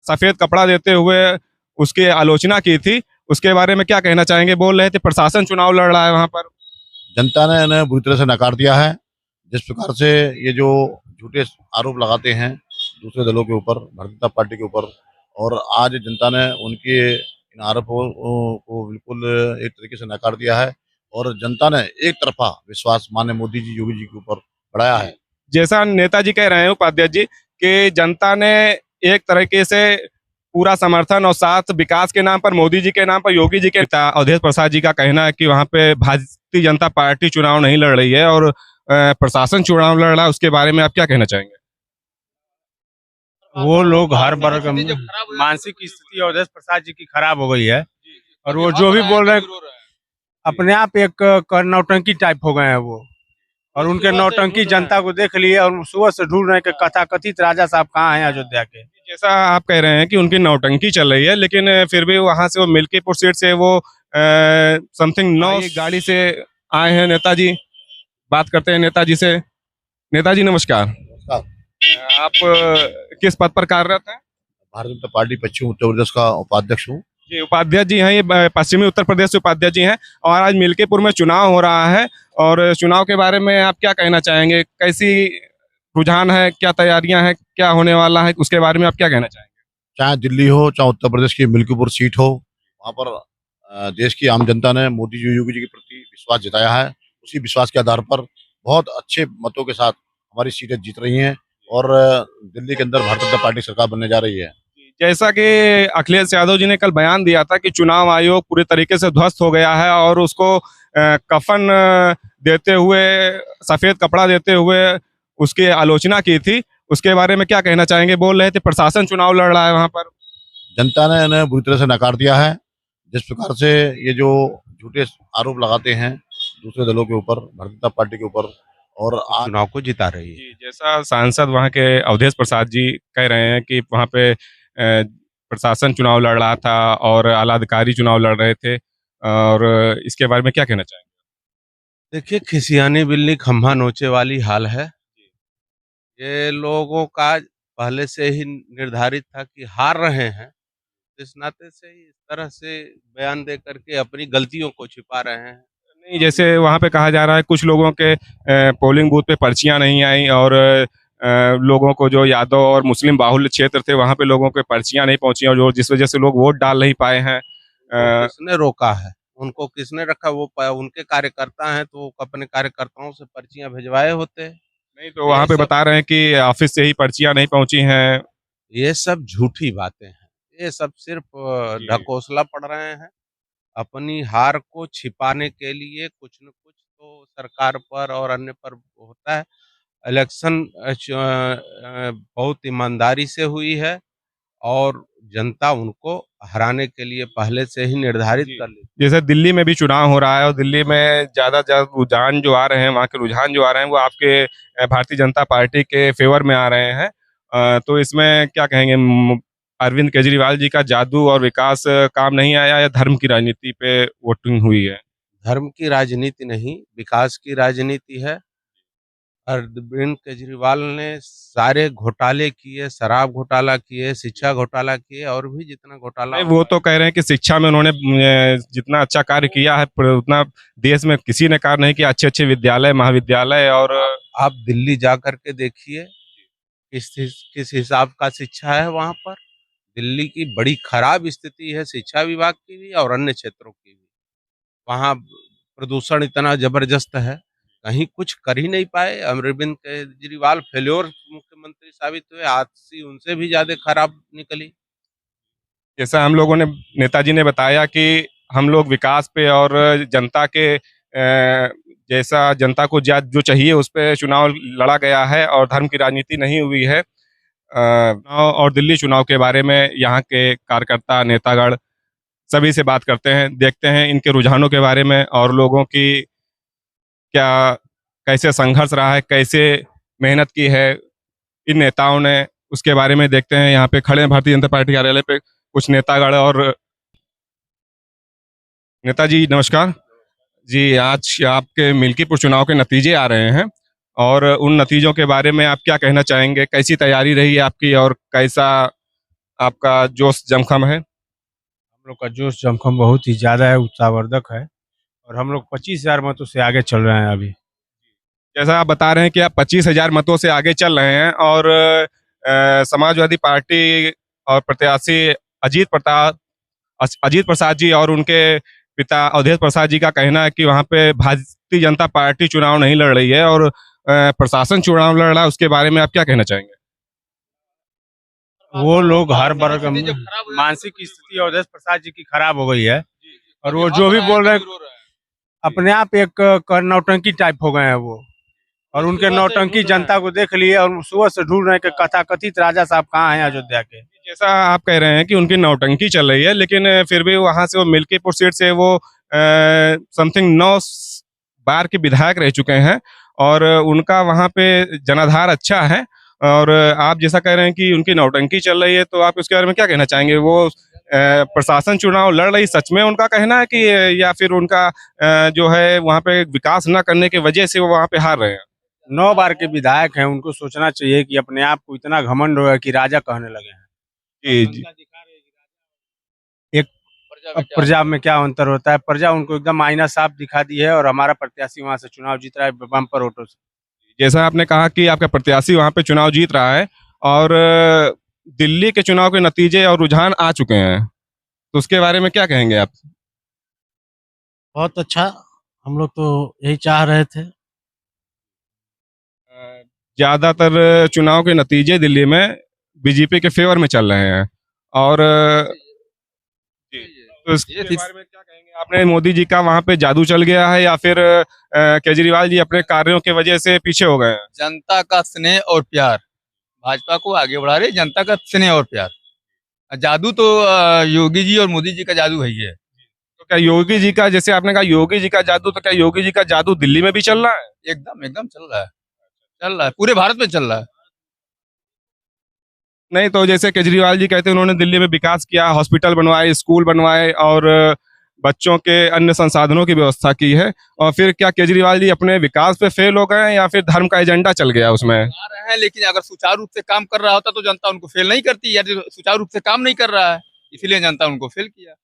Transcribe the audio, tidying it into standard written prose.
सफेद कपड़ा देते हुए उसकी आलोचना की थी, उसके बारे में क्या कहना चाहेंगे? बोल रहे थे प्रशासन चुनाव लड़ रहा है वहां पर। जनता ने इन्हें बुरी तरह से नकार दिया है। जिस प्रकार से ये जो झूठे आरोप लगाते हैं दूसरे दलों के ऊपर, भारतीय जनता पार्टी के ऊपर, और आज जनता ने उनके इन आरोपों को बिल्कुल एक तरीके से नकार दिया है और जनता ने एक तरफा विश्वास माननीय मोदी जी, योगी जी के ऊपर बढ़ाया है। जैसा नेताजी कह रहे हैं उपाध्याय जी कि जनता ने एक तरीके से पूरा समर्थन और साथ विकास के नाम पर, मोदी जी के नाम पर, योगी जी के नेता अवधेश प्रसाद जी का कहना है कि वहां पे भारतीय जनता पार्टी चुनाव नहीं लड़ रही है और प्रशासन चुनाव लड़ रहा है। उसके बारे में आप क्या कहना चाहेंगे? वो लोग हर वर्ग में मानसिक स्थिति अवधेश प्रसाद जी की खराब हो गई है और वो जो भी बोल रहे हैं अपने आप एक नौटंकी टाइप हो गए हैं वो, और उनके नौटंकी जनता को देख लिए और सुबह से ढूंढ रहे हैं कि कथाकथित राजा साहब कहाँ हैं अयोध्या के। जैसा आप कह रहे हैं कि उनकी नौटंकी चल रही है, लेकिन फिर भी वहां से वो मिल्कीपुर सीट से वो समथिंग 9 गाड़ी से आए हैं नेताजी। बात करते हैं नेताजी से। नेताजी नमस्कार। आप किस पद पर कार्यरत हैं? भारतीय जनता पार्टी पश्चिम उत्तर प्रदेश का उपाध्यक्ष हूँ। जी, उपाध्यक्ष जी हैं, ये पश्चिमी उत्तर प्रदेश से उपाध्यक्ष जी हैं और आज मिल्कीपुर में चुनाव हो रहा है और चुनाव के बारे में आप क्या कहना चाहेंगे? कैसी रुझान है, क्या तैयारियां हैं, क्या होने वाला है, उसके बारे में आप क्या कहना चाहेंगे? चाहे दिल्ली हो, चाहे उत्तर प्रदेश की मिल्कीपुर सीट हो, वहाँ पर देश की आम जनता ने मोदी जी, योगी जी के प्रति विश्वास जताया है। उसी विश्वास के आधार पर बहुत अच्छे मतों के साथ हमारी सीटें जीत रही हैं और दिल्ली के अंदर भारतीय जनता पार्टी सरकार बनने जा रही है। जैसा कि अखिलेश यादव जी ने कल बयान दिया था कि चुनाव आयोग पूरे तरीके से ध्वस्त हो गया है और उसको कफन देते हुए, सफेद कपड़ा देते हुए उसकी आलोचना की थी, उसके बारे में क्या कहना चाहेंगे? बोल रहे थे प्रशासन चुनाव लड़ रहा है वहां पर। जनता ने इन्हें बुरी तरह से नकार दिया है। जिस प्रकार से ये जो झूठे आरोप लगाते हैं दूसरे दलों के ऊपर, भारतीय जनता पार्टी के ऊपर, और आज चुनाव को जिता रही है। जी, जैसा सांसद वहां के अवधेश प्रसाद जी कह रहे हैं कि वहां पे प्रशासन चुनाव लड़ रहा था और आला अधिकारी चुनाव लड़ रहे थे, और इसके बारे में क्या कहना चाहेंगे? देखिए, खिसियानी बिल्ली खम्भा नोचे वाली हाल है। ये लोगों का पहले से ही निर्धारित था कि हार रहे हैं, इस नाते से ही इस तरह से बयान दे करके अपनी गलतियों को छिपा रहे हैं। नहीं, जैसे वहां पे कहा जा रहा है कुछ लोगों के पोलिंग बूथ पे पर्चियां नहीं आई और लोगों को, जो यादव और मुस्लिम बाहुल्य क्षेत्र थे, वहां पे लोगों के पर्चियां नहीं पहुंची और जो जिस वजह से लोग वोट डाल नहीं पाए हैं। किसने रोका है? उनको किसने रखा? वो उनके कार्यकर्ता हैं तो अपने कार्यकर्ताओं से पर्चियां भिजवाए होते। नहीं तो वहां पे बता रहे हैं कि ऑफिस से ही पर्चियां नहीं पहुंची हैं। ये सब झूठी बातें हैं। ये सब सिर्फ ढकोसला पढ़ रहे हैं। अपनी हार को छिपाने के लिए कुछ न कुछ तो सरकार पर और अन्य पर होता है। इलेक्शन बहुत ईमानदारी से हुई है और जनता उनको हराने के लिए पहले से ही निर्धारित कर ली। जैसे दिल्ली में भी चुनाव हो रहा है और दिल्ली में ज्यादा रुझान जो आ रहे हैं, वहाँ के रुझान जो आ रहे हैं वो आपके भारतीय जनता पार्टी के फेवर में आ रहे हैं। तो इसमें क्या कहेंगे? अरविंद केजरीवाल जी का जादू और विकास काम नहीं आया या धर्म की राजनीति पे वोटिंग हुई है? धर्म की राजनीति नहीं, विकास की राजनीति है। अरविंद केजरीवाल ने सारे घोटाले किए, शराब घोटाला किए, शिक्षा घोटाला किए और भी जितना घोटाला। नहीं, वो तो कह रहे हैं कि शिक्षा में उन्होंने जितना अच्छा कार्य किया है उतना देश में किसी ने कार्य नहीं किया। अच्छे अच्छे विद्यालय, महाविद्यालय। और आप दिल्ली जा करके देखिए किस हिसाब का शिक्षा है वहाँ पर। दिल्ली की बड़ी खराब स्थिति है शिक्षा विभाग की भी और अन्य क्षेत्रों की भी। वहाँ प्रदूषण इतना जबरदस्त है, कहीं कुछ कर ही नहीं पाए। अरविंद केजरीवाल फेल्योर मुख्यमंत्री साबित हुए, आजसी उनसे भी ज्यादा खराब निकली। जैसा हम लोगों ने, नेताजी ने बताया कि हम लोग विकास पे और जनता के जैसा जनता को जो चाहिए उस पे चुनाव लड़ा गया है और धर्म की राजनीति नहीं हुई है। और दिल्ली चुनाव के बारे में यहाँ के कार्यकर्ता, नेतागण सभी से बात करते हैं, देखते हैं इनके रुझानों के बारे में और लोगों की क्या, कैसे संघर्ष रहा है, कैसे मेहनत की है इन नेताओं ने, उसके बारे में देखते हैं। यहाँ पे खड़े हैं भारतीय जनता पार्टी कार्यालय पे कुछ नेतागण। और नेताजी नमस्कार जी। आज आपके मिल्कीपुर चुनाव के नतीजे आ रहे हैं और उन नतीजों के बारे में आप क्या कहना चाहेंगे? कैसी तैयारी रही है आपकी और कैसा आपका जोश जमखम है? हम लोग का जोश जमखम बहुत ही ज़्यादा है, उत्साहवर्धक है और हम लोग 25,000 मतों से आगे चल रहे हैं अभी। जैसा आप बता रहे हैं कि आप 25,000 मतों से आगे चल रहे हैं और समाजवादी पार्टी और प्रत्याशी अजीत प्रसाद जी और उनके पिता अवधेश प्रसाद जी का कहना है कि वहाँ पे भारतीय जनता पार्टी चुनाव नहीं लड़ रही है और प्रशासन चुनाव लड़ रहा है। उसके बारे में आप क्या कहना चाहेंगे? वो लोग हर वर्ग में मानसिक स्थिति अवधेश प्रसाद जी की खराब हो गई है और वो जो भी बोल रहे हैं अपने आप एक नौटंकी टाइप हो गए हैं वो, और उनके नौटंकी जनता को देख लिए और सुबह से ढूंढ रहे हैं कि कथाकथित राजा साहब कहाँ हैं अयोध्या के। जैसा आप कह रहे हैं कि उनकी नौटंकी चल रही है, लेकिन फिर भी वहां से वो मिल्कीपुर सीट से वो समथिंग 9 बार के विधायक रह चुके हैं और उनका वहां पे जनाधार अच्छा है। और आप जैसा कह रहे हैं कि उनकी नौटंकी चल रही है, तो आप इसके बारे में क्या कहना चाहेंगे? वो प्रशासन चुनाव लड़ रही सच में उनका कहना है कि या फिर उनका जो है वहाँ पे विकास न करने की वजह से वो वहाँ पे हार रहे हैं? 9 बार के विधायक हैं, उनको सोचना चाहिए कि अपने आप को इतना घमंड हो गया कि राजा कहने लगे हैं। जी जी। एक प्रजा में क्या अंतर होता है, प्रजा उनको एकदम आईना साफ दिखा दी है और हमारा प्रत्याशी वहां से चुनाव जीत रहा है बम्पर वोटों से। जैसा आपने कहा कि आपका प्रत्याशी वहां पे चुनाव जीत रहा है और दिल्ली के चुनाव के नतीजे और रुझान आ चुके हैं, तो उसके बारे में क्या कहेंगे आप? बहुत अच्छा, हम लोग तो यही चाह रहे थे। ज्यादातर चुनाव के नतीजे दिल्ली में बीजेपी के फेवर में चल रहे हैं और जी, तो इसके बारे में क्या कहेंगे? आपने मोदी जी का वहां पे जादू चल गया है या फिर केजरीवाल जी अपने कार्यों की वजह से पीछे हो गए हैं? जनता का स्नेह और प्यार भाजपा को आगे बढ़ा रही, जनता का स्नेह और प्यार। जादू तो योगी जी और मोदी जी का जादू है ही है। तो क्या योगी जी का, जैसे आपने कहा योगी जी का जादू, तो क्या योगी जी का जादू दिल्ली में भी चल रहा है? एकदम एकदम चल रहा है, पूरे भारत में चल रहा है। नहीं तो जैसे केजरीवाल जी कहते हैं उन्होंने दिल्ली में विकास किया, हॉस्पिटल बनवाए, स्कूल बनवाए और बच्चों के अन्य संसाधनों की व्यवस्था की है, और फिर क्या केजरीवाल जी अपने विकास पे फेल हो गए हैं या फिर धर्म का एजेंडा चल गया उसमें? आ रहे हैं, लेकिन अगर सुचारू रूप से काम कर रहा होता तो जनता उनको फेल नहीं करती, या सुचारू रूप से काम नहीं कर रहा है, इसीलिए जनता उनको फेल किया।